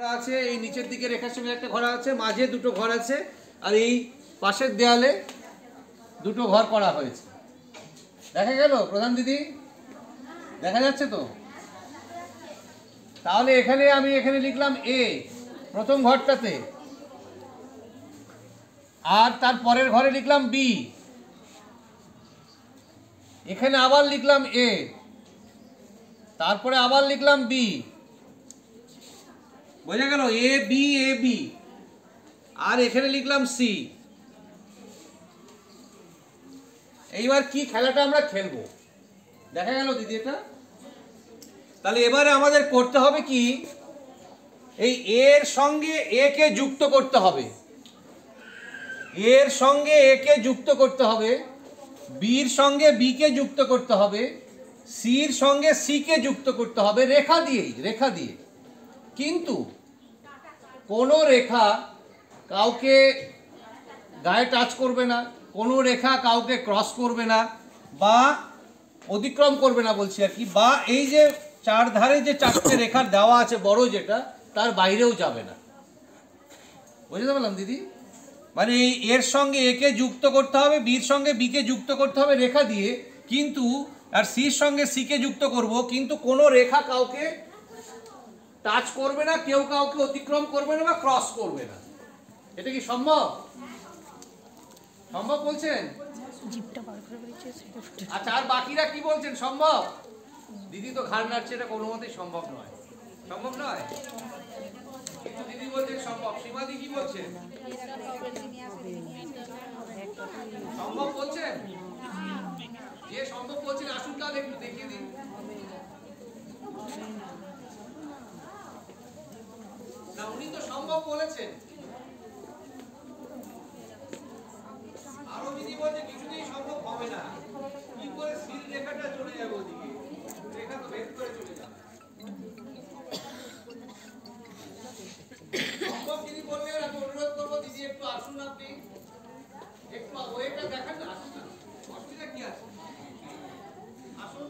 ঘোরা আছে, এই নিচের দিকে রেখার সঙ্গে একটা ঘোরা আছে, মাঝে দুটো ঘর আছে, আর এই পাশের দেয়ালে দুটো ঘর করা হয়েছে। দেখা গেল প্রধান দিদি? দেখা যাচ্ছে তো? তাহলে আমি এখানে লিখলাম এ প্রথম ঘরটাতে, আর তার পরের ঘরে লিখলাম বি, এখানে আবার লিখলাম এ, তারপরে আবার লিখলাম বি। বোঝা গেল? এ বি, আর এখানে লিখলাম সি। এইবার কি খেলাটা আমরা খেলবো, দেখা গেল দিদি এটা? তাহলে এবারে আমাদের করতে হবে কি, এই এর সঙ্গে এ কে যুক্ত করতে হবে, এর সঙ্গে এ কে যুক্ত করতে হবে, বির সঙ্গে বি কে যুক্ত করতে হবে, সির সঙ্গে সি কে যুক্ত করতে হবে রেখা দিয়ে। কিন্তু কোনো রেখা কাউকে গায়ে টাচ করবে না, কোনো রেখা কাউকে ক্রস করবে না বা অতিক্রম করবে না বলছি আর কি, বা এই যে চার ধারে যে চারটে রেখা দেওয়া আছে বড় যেটা, তার বাইরেও যাবে না। বুঝতে পারলাম দিদি? মানে এই এর সঙ্গে এ কে যুক্ত করতে হবে, বির সঙ্গে বি কে যুক্ত করতে হবে রেখা দিয়ে, কিন্তু আর সির সঙ্গে সি কে যুক্ত করব, কিন্তু কোনো রেখা কাউকে টাচ করবে না, কেউ কাউকে অতিক্রম করবে না বা ক্রস করবে না। এটা কি সম্ভব? সম্ভব বলছেন? আচ্ছা, আর বাকিরা কি বলছেন? সম্ভব? দিদি তো ঘাড় নাড়ছে, এটা কোনো মতেই সম্ভব নয়। সম্ভব নয়, কিন্তু দিদি বলছেন সম্ভব। সীমাদি কি বলছেন? সম্ভব বলছেন? যে সম্ভব বলছেন আসুন তাহলে একটু দেখিয়ে দিন। না, উনি তো সম্ভব বলেছেন। আরো দিদি বলছে কিছুতেই সম্ভব হবে না। কি করে সিল রেখাটা চলে যাবে ওদিকে? রেখা তো ভেদ করে চলে যাবে। সম্ভব দিদি বললেন, আমি অনুরোধ করবো দিদি একটু আসুন, আপনি একটু ওয়েটা দেখান না, আসুন না, অসুবিধা কি আছে? আসুন।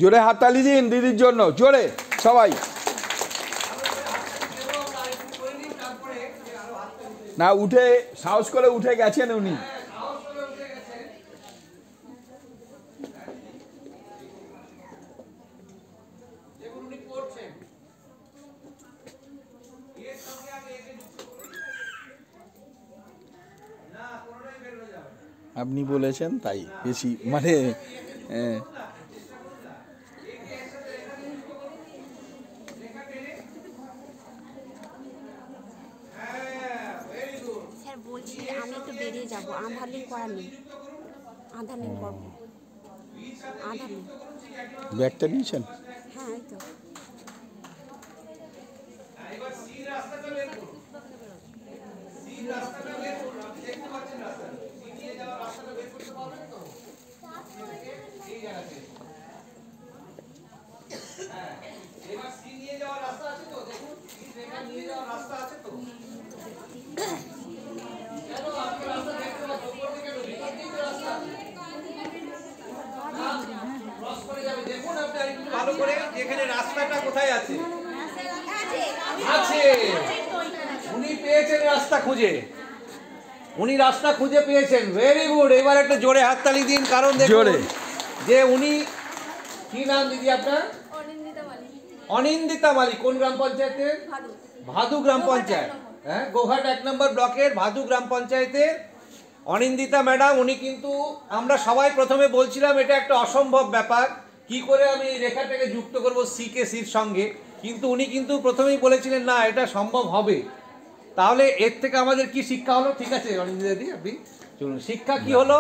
জোরে হাততালি দিন দিদির জন্য, জোরে সবাই। না, উঠে সাহস করে উঠে গেছেন উনি। আপনি বলেছেন তাই বেশি মানে বলছি আমি একটু বেরিয়ে যাবো, আধার লিঙ্ক করা নেই, আধার লিঙ্ক করবো। আধার লিঙ্ক ব্যাগটা নিয়েছেন? হ্যাঁ, এই তো। ভালো করে এখানে রাস্তাটা কোথায় আছে? আছে, উনি পেয়েছেন রাস্তা খুঁজে, উনি রাস্তা খুঁজে পেয়েছেন। Very good. এবার একটা জোরে হাততালি দিন, কারণ দেখুন যে উনি কি নাম দিদি আপনার? অনিন্দিতা মালিক। কোন গ্রাম পঞ্চায়েতের? ভাদু গ্রাম পঞ্চায়েত। হ্যাঁ, গোঘাট 1 নম্বর ব্লকের ভাদু গ্রাম পঞ্চায়েতের অনিন্দিতা ম্যাডাম। উনি কিন্তু আমরা সবাই প্রথমে বলছিলাম এটা একটা অসম্ভব ব্যাপার, কি করে আমি এই রেখাটাকে যুক্ত করব সি কে সির সঙ্গে, কিন্তু উনি কিন্তু প্রথমেই বলেছিলেন না, এটা সম্ভব হবে। তাহলে এর থেকে আমাদের কি শিক্ষা হলো? ঠিক আছে অনিন্দিতা দি, আপনি চলুন। শিক্ষা কি হলো?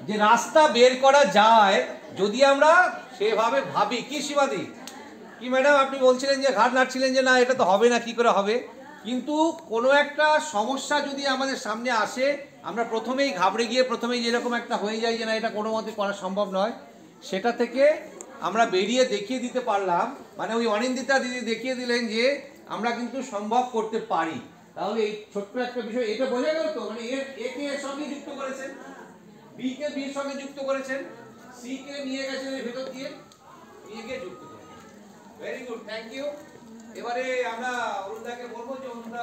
যে রাস্তা বের করা যায় যদি আমরা সেভাবে ভাবি। কি সীমাদি, কি ম্যাডাম আপনি বলছিলেন যে ঘাড় নাড়ছিলেন যে না এটা তো হবে না, কি করে হবে? কিন্তু কোনো একটা সমস্যা যদি আমাদের সামনে আসে, আমরা প্রথমেই ঘাবড়ে গিয়ে প্রথমেই যেরকম একটা হয়ে যায় যে না এটা কোনো মতে করা সম্ভব নয়, সেটা থেকে আমরা বেরিয়ে দেখিয়ে দিতে পারলাম। মানে ওই অনিন্দিতা দিদি দেখিয়ে দিলেন যে আমরা কিন্তু সম্ভব করতে পারি। তাহলে এই ছোট্ট একটা বিষয় এটা বোঝা গেল তো? মানে এ কে এর সঙ্গে যুক্ত করেছেন, বি কে বির সঙ্গে যুক্ত করেছেন, সি কে নিয়ে গেছেন এর ভেতর দিয়ে গুড, থ্যাংক ইউ। এবারে আমরা অরুণদাকে বলবো যে অরুণদা